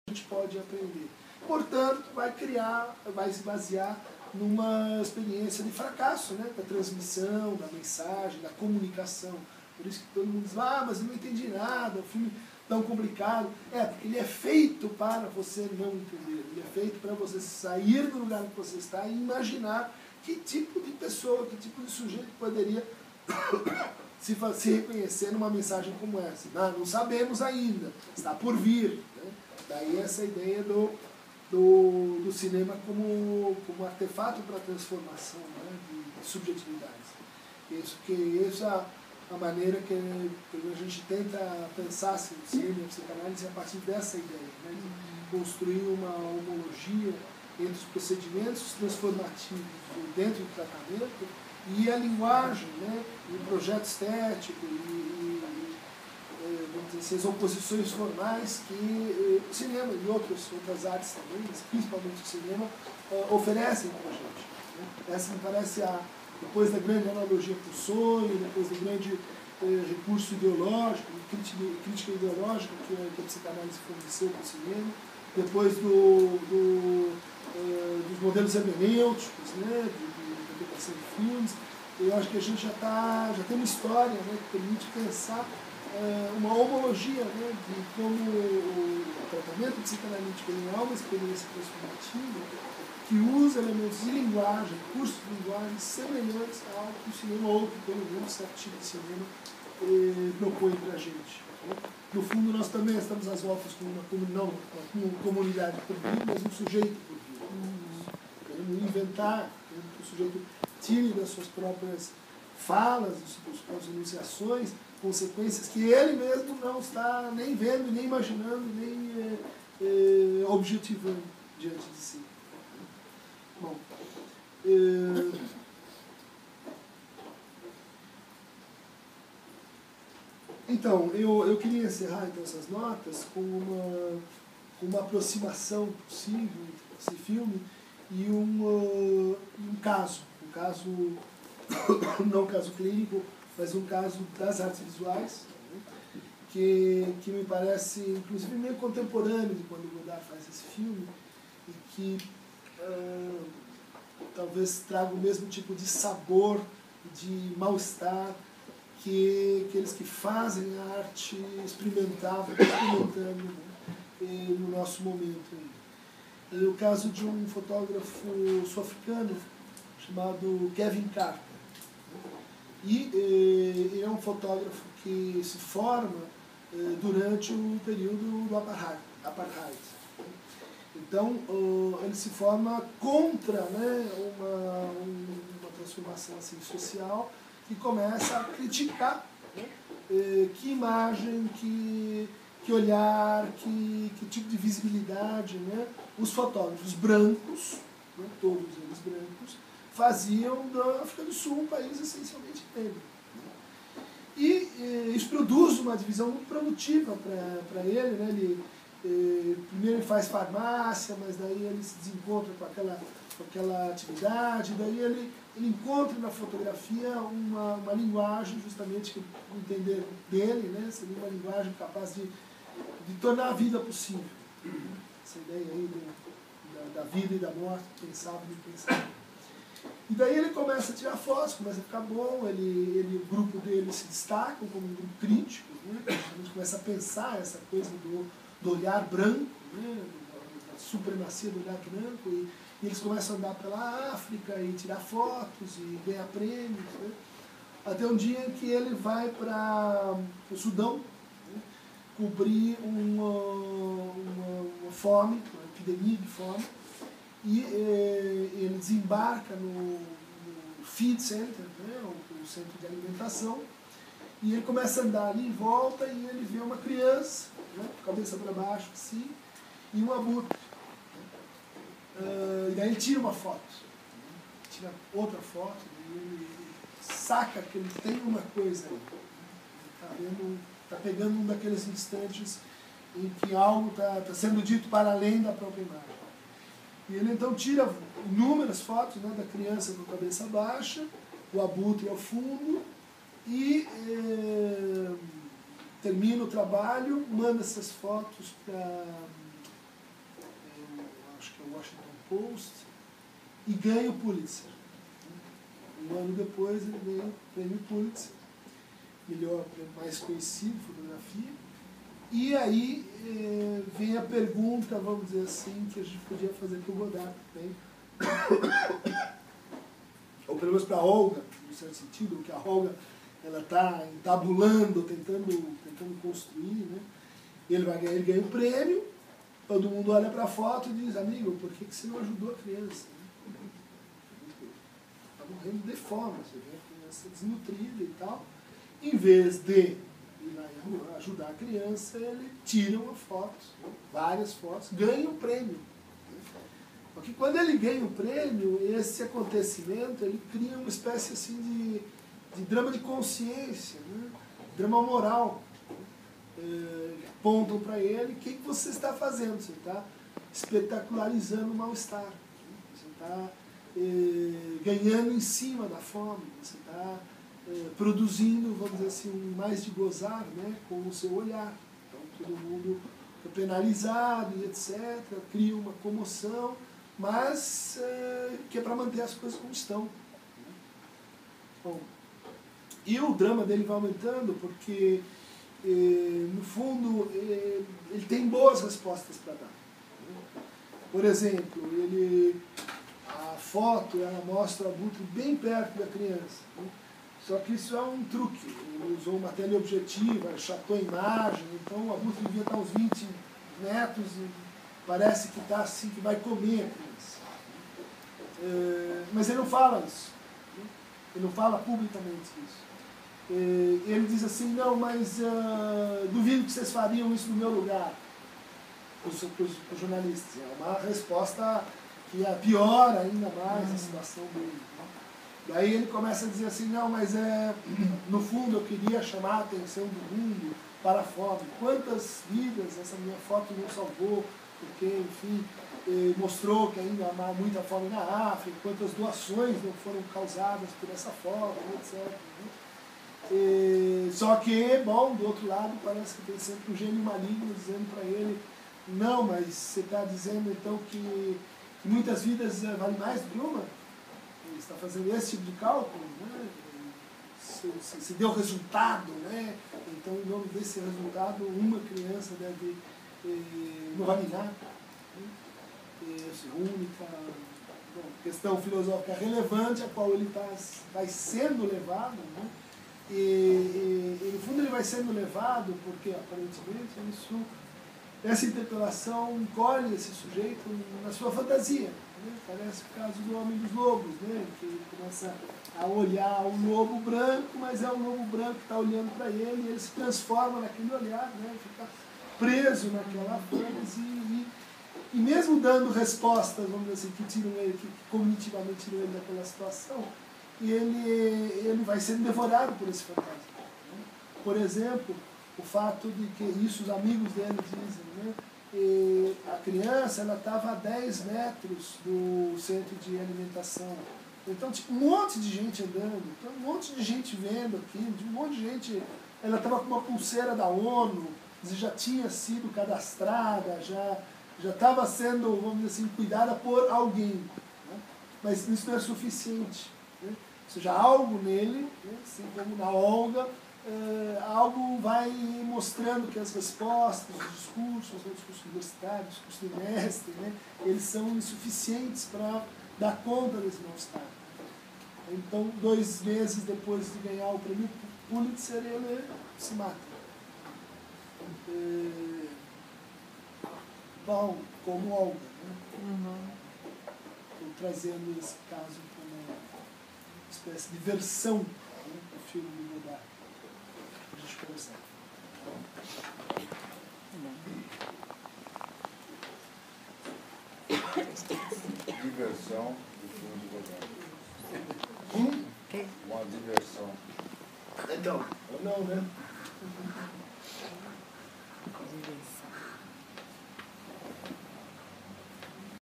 a gente pode aprender. Portanto, vai se basear numa experiência de fracasso, né? Da transmissão, da mensagem, da comunicação. Por isso que todo mundo diz, mas eu não entendi nada, o filme tão complicado. Porque ele é feito para você não entender. Ele é feito para você sair do lugar que você está e imaginar que tipo de pessoa, que tipo de sujeito poderia se reconhecer numa mensagem como essa. Não sabemos ainda, está por vir. Né? Daí essa ideia do cinema como artefato para a transformação, né, de subjetividades. Essa é a maneira que a gente tenta pensar assim, o cinema e a psicanálise a partir dessa ideia, né, de construir uma homologia entre os procedimentos transformativos dentro do tratamento e a linguagem, né, e o projeto estético vamos dizer assim, as oposições formais que o cinema e outras artes também, mas principalmente o cinema, oferecem para a gente. Né? Essa me parece, depois da grande analogia para o sonho, depois do grande recurso ideológico, crítica ideológica que a psicanálise forneceu para o cinema, depois dos modelos hermenêuticos, né, de interpretação de filmes. Eu acho que a gente já tem uma história, né, que permite pensar uma homologia, né, de como o tratamento psicanalítico é uma experiência transformativa que usa elementos de linguagem, cursos de linguagem semelhantes ao que o cinema, ou que pelo menos certo tipo de cinema propõe para a gente. Né? No fundo, nós também estamos às voltas com uma comunidade por vir, mas um sujeito por vir. Queremos inventar, queremos que o sujeito tire das suas próprias falas, das suas próprias enunciações, consequências que ele mesmo não está nem vendo, nem imaginando, nem objetivando diante de si. Bom, então, eu queria encerrar então, essas notas com uma aproximação possível entre esse filme e um caso, não um caso clínico, mas um caso das artes visuais, né, que me parece, inclusive, meio contemporâneo de quando Godard faz esse filme, e que talvez traga o mesmo tipo de sabor, de mal-estar, que aqueles que fazem a arte experimentando, né, no nosso momento. É o caso de um fotógrafo sul-africano chamado Kevin Carter. E ele é um fotógrafo que se forma durante o período do apartheid. Então, ele se forma contra, né, uma transformação assim, social, e começa a criticar, né, que imagem, que olhar, que tipo de visibilidade, né, os fotógrafos brancos, né, todos eles brancos, faziam da África do Sul um país essencialmente negro. E isso produz uma divisão muito produtiva para ele, né? Primeiro ele faz farmácia, mas daí ele se desencontra com aquela atividade, daí ele encontra na fotografia uma linguagem, justamente, que o entender dele, né? Seria uma linguagem capaz de tornar a vida possível. Essa ideia aí da vida e da morte, pensável e impensável. E daí ele começa a tirar fotos, começa a ficar bom, o grupo dele se destaca como um grupo crítico, né? A gente começa a pensar essa coisa do olhar branco, né? Da supremacia do olhar branco, e eles começam a andar pela África e tirar fotos e ganhar prêmios, né? Até um dia em que ele vai para o Sudão, né? Cobrir uma fome, uma epidemia de fome, e ele desembarca no Feed Center, né, o centro de alimentação, e ele começa a andar ali em volta e ele vê uma criança, né, cabeça para baixo assim, e um abutre. E daí ele tira uma foto, né, tira outra foto, e ele saca que ele tem uma coisa aí. Está pegando um daqueles instantes em que algo está sendo dito para além da própria imagem. E ele então tira inúmeras fotos, né, da criança com a cabeça baixa, o abutre ao fundo, e termina o trabalho, manda essas fotos para Post e ganha o Pulitzer. Um ano depois ele ganha o prêmio Pulitzer, melhor, mais conhecido, fotografia. E aí vem a pergunta, vamos dizer assim, que a gente podia fazer para o Godard também, ou pelo menos para a Olga, no certo sentido, que a Olga ela está entabulando, tentando construir, né? Ele ganha o prêmio, todo mundo olha para a foto e diz, amigo, por que você não ajudou a criança? Está morrendo de fome, você vê a criança desnutrida e tal. Em vez de ir lá e ajudar a criança, ele tira uma foto, várias fotos, ganha um prêmio. Porque quando ele ganha o prêmio, esse acontecimento, ele cria uma espécie assim de drama de consciência, né? Drama moral. Apontam para ele, o que você está fazendo? Você está espetacularizando o mal-estar. Você está ganhando em cima da fome. Você está produzindo, vamos dizer assim, um mais de gozar, né, com o seu olhar. Então todo mundo é penalizado e etc. Cria uma comoção, mas que é para manter as coisas como estão. Bom, e o drama dele vai aumentando porque no fundo, ele tem boas respostas para dar. Por exemplo, a foto ela mostra o abutre bem perto da criança. Só que isso é um truque. Ele usou uma teleobjetiva, achatou a imagem, então o abutre devia estar uns 20 metros e parece que está assim, que vai comer a criança. Mas ele não fala isso. Ele não fala publicamente isso. Ele diz assim, não, mas duvido que vocês fariam isso no meu lugar, os jornalistas. É uma resposta que piora ainda mais a situação dele. Né? Daí ele começa a dizer assim, não, mas no fundo eu queria chamar a atenção do mundo para a fome. Quantas vidas essa minha foto não salvou, porque, enfim, mostrou que ainda há muita fome na África, quantas doações não foram causadas por essa fome, etc. Né? Só que, bom, do outro lado, parece que tem sempre um gênio maligno dizendo para ele, não, mas você está dizendo então que muitas vidas valem mais do que uma? Ele está fazendo esse tipo de cálculo, né? Se deu resultado, né? Então, em nome desse resultado, uma criança deve não vale nada. Essa única questão filosófica relevante a qual ele vai sendo levado, né? E no fundo ele vai sendo levado porque aparentemente essa interpelação encolhe esse sujeito na sua fantasia, né? Parece o caso do Homem dos Lobos, né? Que ele começa a olhar um lobo branco, mas é um lobo branco que está olhando para ele e ele se transforma naquele olhar, né? Fica preso naquela fantasia e mesmo dando respostas, vamos dizer assim, que tiram ele, que cognitivamente tiram ele daquela situação, ele vai sendo devorado por esse fantasma. Né? Por exemplo, o fato de que isso os amigos dele dizem, né? A criança estava a 10 metros do centro de alimentação. Então, tipo, um monte de gente andando, então, um monte de gente vendo aquilo, um monte de gente. Ela estava com uma pulseira da ONU, já tinha sido cadastrada, já estava sendo, vamos dizer assim, cuidada por alguém. Né? Mas isso não é suficiente. Né? Ou seja, algo nele, né? Assim como na Olga, algo vai mostrando que as respostas, os discursos universitários, o discurso do mestre, né? Eles são insuficientes para dar conta desse mal-estar. Então, 2 meses depois de ganhar o prêmio Pulitzer, ele se mata. Bom, como Olga, né? Estou trazendo esse caso como uma espécie de versão, né, do filme de Godard. A gente conversar. Diversão do filme de Godard. Uma diversão. Então, ou não, né? Diversão.